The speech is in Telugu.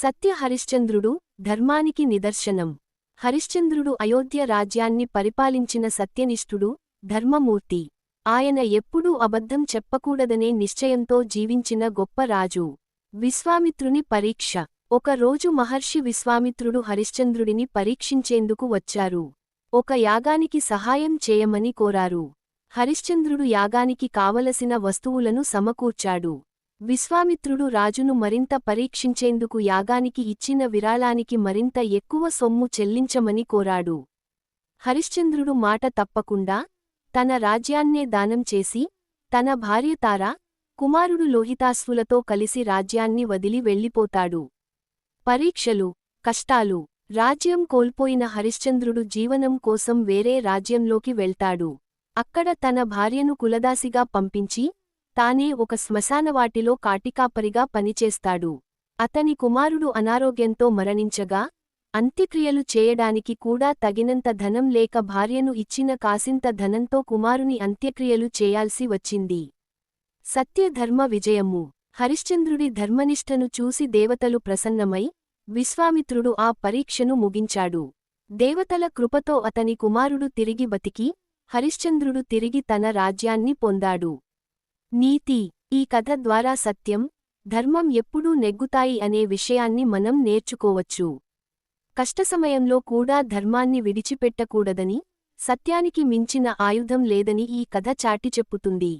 సత్య హరిశ్చంద్రుడు ధర్మానికి నిదర్శనం. హరిశ్చంద్రుడు అయోధ్య రాజ్యాన్ని పరిపాలించిన సత్యనిష్ఠుడు, ధర్మమూర్తి. ఆయన ఎప్పుడూ అబద్ధం చెప్పకూడదనే నిశ్చయంతో జీవించిన గొప్ప రాజు. విశ్వామిత్రుని పరీక్ష. ఒక రోజు మహర్షి విశ్వామిత్రుడు హరిశ్చంద్రుడిని పరీక్షించేందుకు వచ్చారు. ఒక యాగానికి సహాయం చేయమని కోరారు. హరిశ్చంద్రుడు యాగానికి కావలసిన వస్తువులను సమకూర్చాడు. విశ్వామిత్రుడు రాజును మరింత పరీక్షించేందుకు యాగానికి ఇచ్చిన విరాళానికి మరింత ఎక్కువ సొమ్ము చెల్లించమని కోరాడు. హరిశ్చంద్రుడు మాట తప్పకుండా తన రాజ్యాన్నే దానం చేసి, తన భార్య తార, కుమారుడు లోహితాశ్వులతో కలిసి రాజ్యాన్ని వదిలి వెళ్ళిపోతాడు. పరీక్షలు, కష్టాలు. రాజ్యం కోల్పోయిన హరిశ్చంద్రుడు జీవనం కోసం వేరే రాజ్యంలోకి వెళ్తాడు. అక్కడ తన భార్యను కులదాసిగా పంపించి, తానే ఒక శ్మశానవాటిలో కాటికాపరిగా పనిచేస్తాడు. అతని కుమారుడు అనారోగ్యంతో మరణించగా, అంత్యక్రియలు చేయడానికి కూడా తగినంత ధనం లేక భార్యను ఇచ్చిన కాసింత ధనంతో కుమారుని అంత్యక్రియలు చేయాల్సి వచ్చింది. సత్యధర్మ విజయము. హరిశ్చంద్రుడి ధర్మనిష్టను చూసి దేవతలు ప్రసన్నమై, విశ్వామిత్రుడు ఆ పరీక్షను ముగించాడు. దేవతల కృపతో అతని కుమారుడు తిరిగి బతికి, హరిశ్చంద్రుడు తిరిగి తన రాజ్యాన్ని పొందాడు. నీతి. ఈ కథ ద్వారా సత్యం, ధర్మం ఎప్పుడూ నెగ్గుతాయి అనే విషయాన్ని మనం నేర్చుకోవచ్చు. కష్టసమయంలో కూడా ధర్మాన్ని విడిచిపెట్టకూడదని, సత్యానికి మించిన ఆయుధం లేదని ఈ కథ చాటి చెప్పుతుంది.